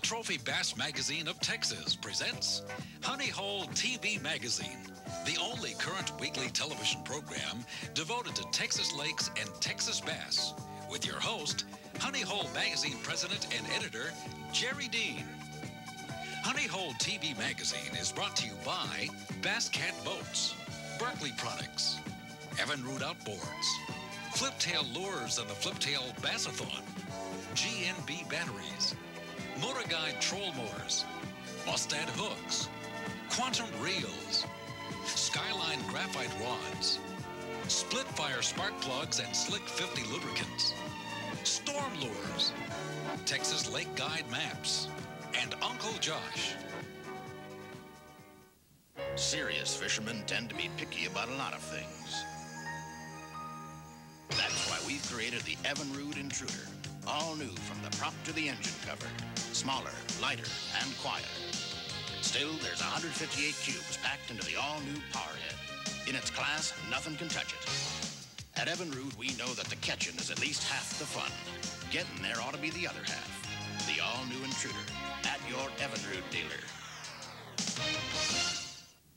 Trophy Bass Magazine of Texas presents Honey Hole TV Magazine, the only current weekly television program devoted to Texas lakes and Texas bass, with your host, Honey Hole Magazine President and Editor, Jerry Dean. Honey Hole TV Magazine is brought to you by Bass Cat Boats, Berkeley Products, Evinrude Outboards, Fliptail Lures and the Fliptail Bassathon, GNB Batteries, MotorGuide Troll Motors, Mustad Hooks, Quantum Reels, Skyline Graphite Rods, SplitFire Spark Plugs and Slick 50 Lubricants, Storm Lures, Texas Lake Guide Maps, and Uncle Josh. Serious fishermen tend to be picky about a lot of things. That's why we've created the Evinrude Intruder. All new from the prop to the engine cover. Smaller, lighter, and quieter. Still, there's 158 cubes packed into the all-new powerhead. In its class, nothing can touch it. At Evinrude, we know that the catching is at least half the fun. Getting there ought to be the other half. The all-new Intruder at your Evinrude dealer.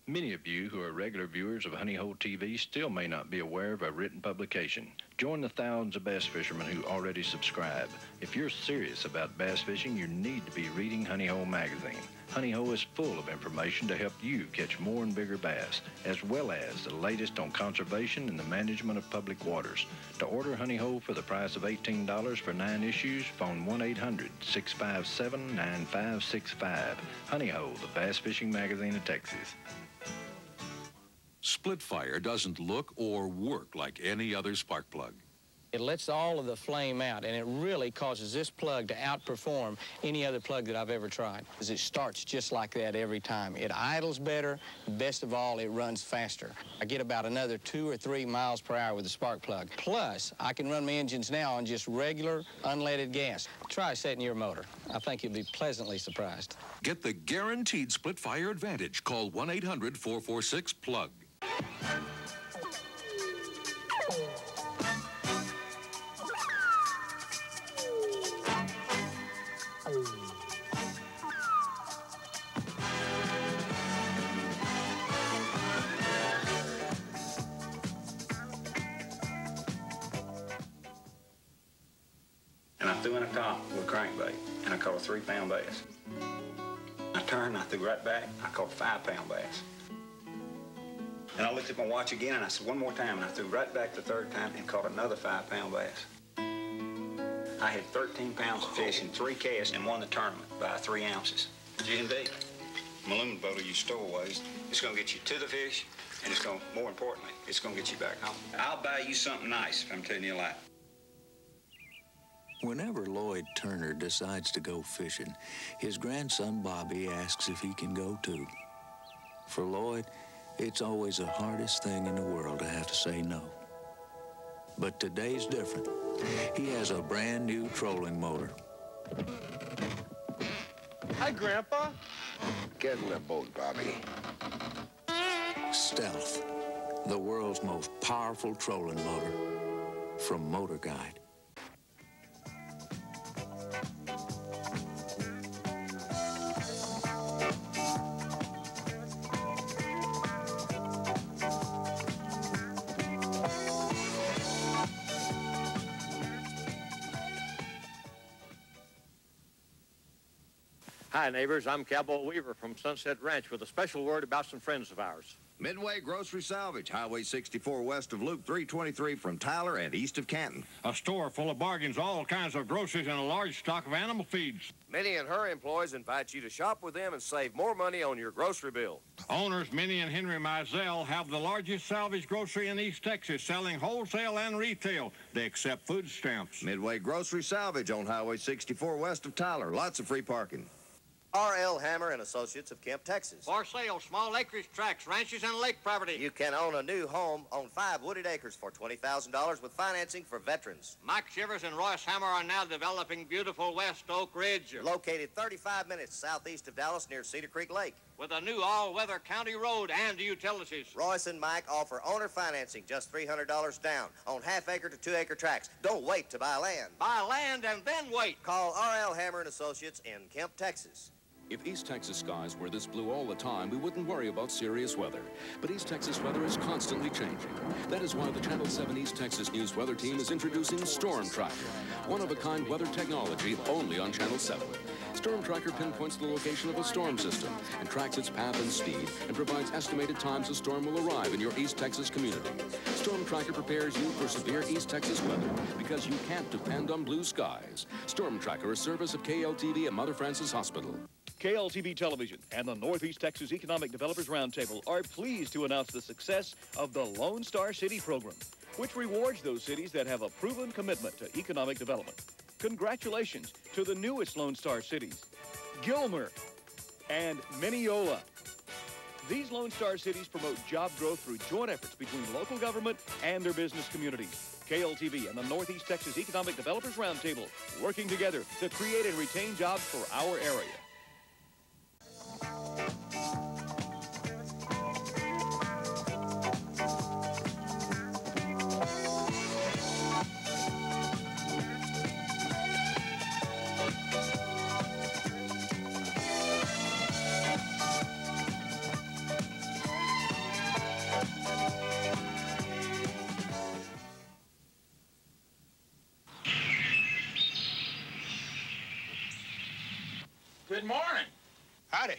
Many of you who are regular viewers of Honey Hole TV still may not be aware of our written publication. Join the thousands of bass fishermen who already subscribe. If you're serious about bass fishing, you need to be reading Honey Hole magazine. Honey Hole is full of information to help you catch more and bigger bass, as well as the latest on conservation and the management of public waters. To order Honey Hole for the price of $18 for 9 issues, phone 1-800-657-9565. Honey Hole, the bass fishing magazine of Texas. SplitFire doesn't look or work like any other spark plug. It lets all of the flame out, and it really causes this plug to outperform any other plug that I've ever tried. It starts just like that every time. It idles better. Best of all, it runs faster. I get about another 2 or 3 miles per hour with the spark plug. Plus, I can run my engines now on just regular unleaded gas. Try setting your motor. I think you'll be pleasantly surprised. Get the guaranteed SplitFire advantage. Call 1-800-446-PLUG. And I threw in a top with a crankbait, and I caught a 3-pound bass. I turned, I threw right back, I caught a 5-pound bass. And I looked at my watch again, and I said, one more time, and I threw right back the 3rd time and caught another 5-pound bass. I had 13 pounds of fish in 3 casts and won the tournament by 3 ounces. GNB, aluminum boat you stowaways. It's going to get you to the fish, and it's going to, more importantly, it's going to get you back home. I'll buy you something nice if I'm telling you a lie. Whenever Lloyd Turner decides to go fishing, his grandson Bobby asks if he can go too. For Lloyd, it's always the hardest thing in the world to have to say no. But today's different. He has a brand new trolling motor. Hi, Grandpa. Get in the boat, Bobby. Stealth, the world's most powerful trolling motor from MotorGuide. Hi, neighbors. I'm Cowboy Weaver from Sunset Ranch with a special word about some friends of ours. Midway Grocery Salvage, Highway 64 west of Loop 323 from Tyler and east of Canton. A store full of bargains, all kinds of groceries, and a large stock of animal feeds. Minnie and her employees invite you to shop with them and save more money on your grocery bill. Owners Minnie and Henry Mizell have the largest salvage grocery in East Texas, selling wholesale and retail. They accept food stamps. Midway Grocery Salvage on Highway 64 west of Tyler. Lots of free parking. R.L. Hammer and Associates of Kemp, Texas. For sale, small acreage tracts, ranches, and lake property. You can own a new home on 5 wooded acres for $20,000 with financing for veterans. Mike Shivers and Royce Hammer are now developing beautiful West Oak Ridge. Located 35 minutes southeast of Dallas near Cedar Creek Lake. With a new all-weather county road and utilities. Royce and Mike offer owner financing, just $300 down, on half-acre to 2-acre tracts. Don't wait to buy land. Buy land and then wait. Call R.L. Hammer and Associates in Kemp, Texas. If East Texas skies were this blue all the time, we wouldn't worry about serious weather. But East Texas weather is constantly changing. That is why the Channel 7 East Texas News Weather Team is introducing Storm Tracker, one-of-a-kind weather technology only on Channel 7. Storm Tracker pinpoints the location of a storm system and tracks its path and speed and provides estimated times a storm will arrive in your East Texas community. Storm Tracker prepares you for severe East Texas weather because you can't depend on blue skies. Storm Tracker, a service of KLTV and Mother Frances Hospital. KLTV Television and the Northeast Texas Economic Developers Roundtable are pleased to announce the success of the Lone Star City program, which rewards those cities that have a proven commitment to economic development. Congratulations to the newest Lone Star cities, Gilmer and Mineola. These Lone Star cities promote job growth through joint efforts between local government and their business communities. KLTV and the Northeast Texas Economic Developers Roundtable working together to create and retain jobs for our area. Good morning. Howdy.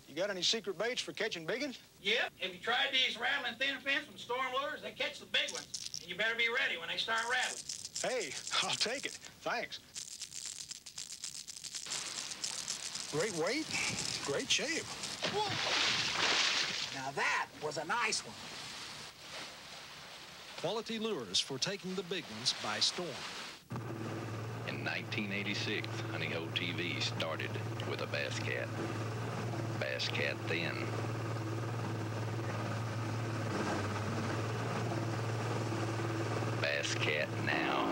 You got any secret baits for catching big ones? Yep. Have you tried these rattling thin fins from storm lures? They catch the big ones. And you better be ready when they start rattling. Hey, I'll take it. Thanks. Great weight, great shape. Whoa. Now that was a nice one. Quality lures for taking the big ones by storm. In 1986, Honey Hole TV started with a Bass Cat. Bass Cat then. Bass Cat now.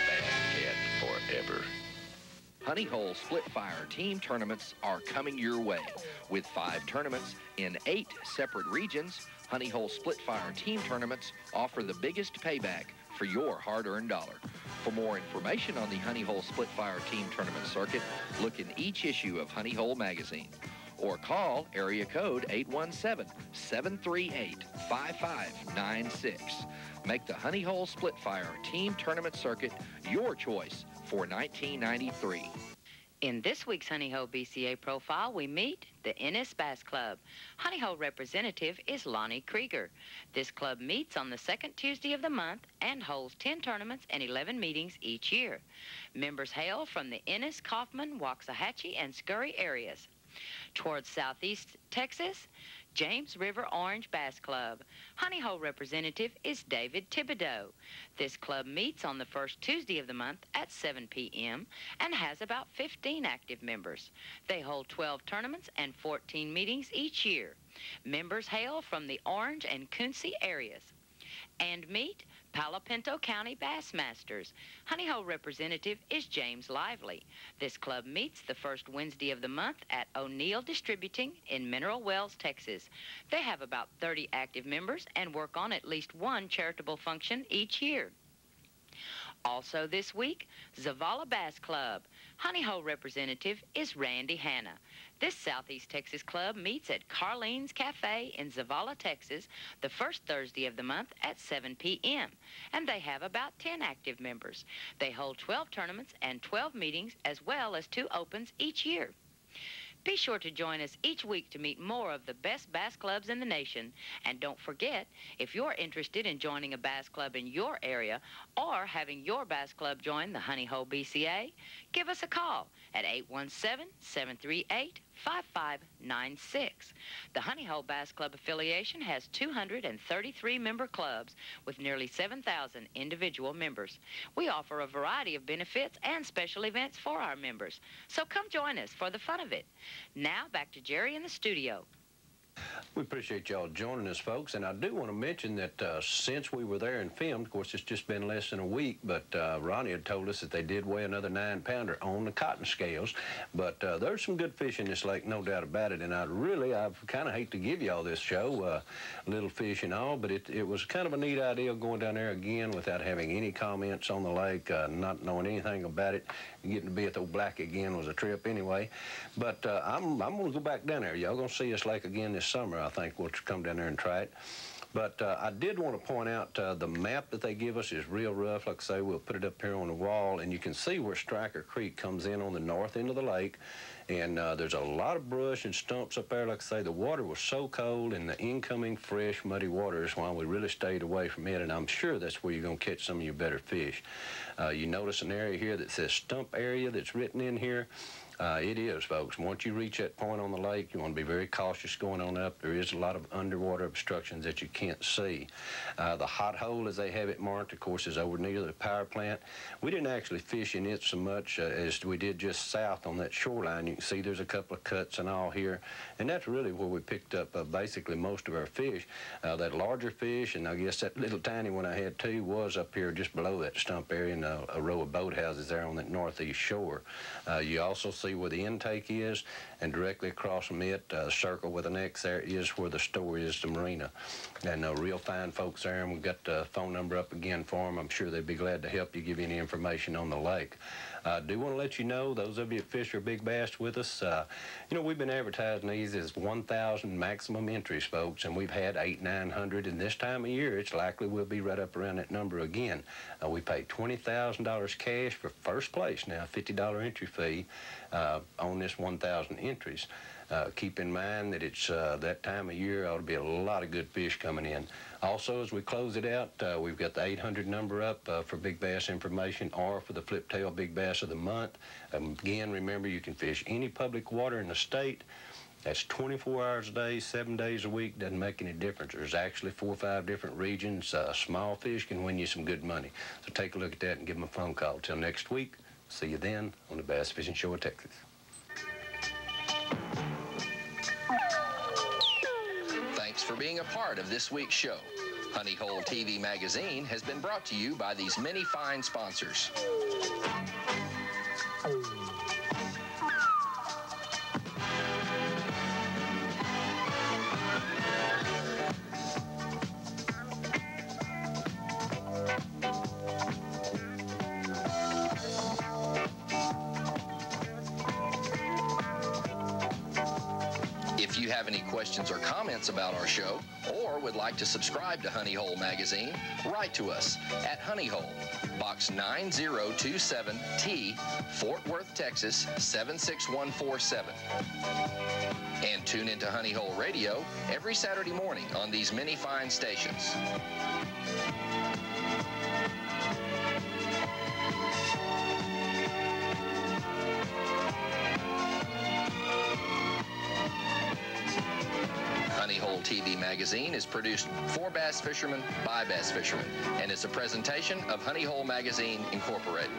Bass Cat forever. Honey Hole SplitFire team tournaments are coming your way. With 5 tournaments in 8 separate regions, Honey Hole SplitFire team tournaments offer the biggest payback for your hard-earned dollar. For more information on the Honey Hole SplitFire team tournament circuit, look in each issue of Honey Hole magazine or call area code 817-738-5596. Make the Honey Hole SplitFire team tournament circuit your choice for 1993. In this week's Honey Hole BCA profile, we meet the Ennis Bass Club. Honey Hole representative is Lonnie Krieger. This club meets on the second Tuesday of the month and holds 10 tournaments and 11 meetings each year. Members hail from the Ennis, Kaufman, Waxahachie, and Scurry areas. Towards southeast Texas, James River Orange Bass Club. Honey Hole representative is David Thibodeau. This club meets on the first Tuesday of the month at 7 p.m. and has about 15 active members. They hold 12 tournaments and 14 meetings each year. Members hail from the Orange and Quincy areas. And meet Palo Pinto County Bassmasters. Honey Hole representative is James Lively. This club meets the first Wednesday of the month at O'Neill Distributing in Mineral Wells, Texas. They have about 30 active members and work on at least one charitable function each year. Also this week, Zavalla Bass Club. Honey Hole representative is Randy Hanna. This Southeast Texas club meets at Carlene's Cafe in Zavalla, Texas, the first Thursday of the month at 7 p.m., and they have about 10 active members. They hold 12 tournaments and 12 meetings as well as 2 opens each year. Be sure to join us each week to meet more of the best bass clubs in the nation. And don't forget, if you're interested in joining a bass club in your area or having your bass club join the Honey Hole BCA, give us a call at 817-738-5596. The Honey Hole Bass Club affiliation has 233 member clubs with nearly 7,000 individual members. We offer a variety of benefits and special events for our members. So come join us for the fun of it. Now back to Jerry in the studio. We appreciate y'all joining us, folks, and I do want to mention that since we were there and filmed, of course, it's just been less than a week, but Ronnie had told us that they did weigh another 9-pounder on the cotton scales, but there's some good fish in this lake, no doubt about it, and I kind of hate to give y'all this show, little fish and all, but it was kind of a neat idea going down there again without having any comments on the lake, not knowing anything about it. Getting to be at the old Black again was a trip anyway, but I'm going to go back down there. Y'all going to see this lake again this summer. I think we'll come down there and try it. But I did want to point out the map that they give us is real rough. Like I say, we'll put it up here on the wall, and you can see where Striker Creek comes in on the north end of the lake. And there's a lot of brush and stumps up there. Like I say, the water was so cold, and the incoming fresh, muddy water is why we really stayed away from it, and I'm sure that's where you're going to catch some of your better fish. You notice an area here that says stump area that's written in here. It is, folks. Once you reach that point on the lake, you want to be very cautious going on up. There is a lot of underwater obstructions that you can't see. The hot hole, as they have it marked, of course, is over near the power plant. We didn't actually fish in it so much as we did just south on that shoreline. You can see there's a couple of cuts and all here, and that's really where we picked up basically most of our fish. That larger fish, and I guess that little tiny one I had too, was up here just below that stump area in a row of boathouses there on that northeast shore. You also see where the intake is, and directly across from it, circle with an X there, is where the store is, the marina. And real fine folks there, and we've got the phone number up again for them. I'm sure they'd be glad to help you, give you any information on the lake. I do want to let you know, those of you that fish or big bass with us, you know, we've been advertising these as 1,000 maximum entries, folks, and we've had 800-900, and this time of year, it's likely we'll be right up around that number again. We pay $20,000 cash for first place now, $50 entry fee on this 1,000 entries. Keep in mind that it's that time of year, ought to be a lot of good fish coming in. Also, as we close it out, we've got the 800 number up for big bass information or for the flip tail big bass of the month. Again, remember, you can fish any public water in the state. That's 24 hours a day, 7 days a week, doesn't make any difference. There's actually 4 or 5 different regions. Small fish can win you some good money. So take a look at that and give them a phone call. Till next week, see you then on the Bass Fishing Show of Texas. Thanks for being a part of this week's show. Honey Hole TV magazine has been brought to you by these many fine sponsors. If you have any questions or comments about our show, or would like to subscribe to Honey Hole Magazine, write to us at Honey Hole, Box 9027T, Fort Worth, Texas 76147. And tune into Honey Hole Radio every Saturday morning on these many fine stations. Honey Hole TV magazine is produced for bass fishermen by bass fishermen and is a presentation of Honey Hole Magazine Incorporated.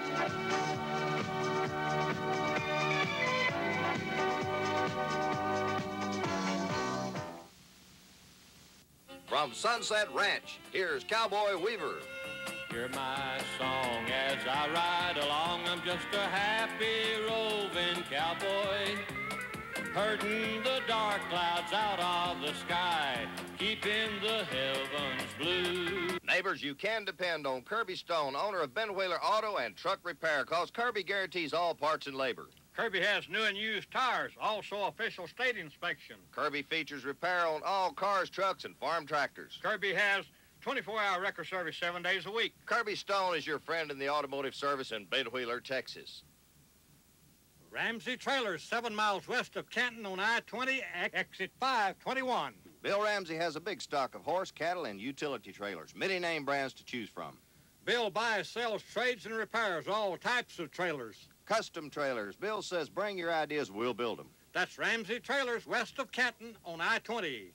From Sunset Ranch, here's Cowboy Weaver. Hear my song as I ride along. I'm just a happy roving cowboy, herding the dark clouds out of the sky, keeping the heavens blue. Neighbors, you can depend on Kirby Stone, owner of Ben Wheeler Auto and Truck Repair, cause Kirby guarantees all parts and labor. Kirby has new and used tires, also official state inspection. Kirby features repair on all cars, trucks, and farm tractors. Kirby has 24-hour record service 7 days a week. Kirby Stone is your friend in the automotive service in Ben Wheeler, Texas. Ramsey Trailers, 7 miles west of Canton on I-20, exit 521. Bill Ramsey has a big stock of horse, cattle, and utility trailers. Many name brands to choose from. Bill buys, sells, trades, and repairs all types of trailers. Custom trailers. Bill says bring your ideas, we'll build them. That's Ramsey Trailers west of Canton on I-20.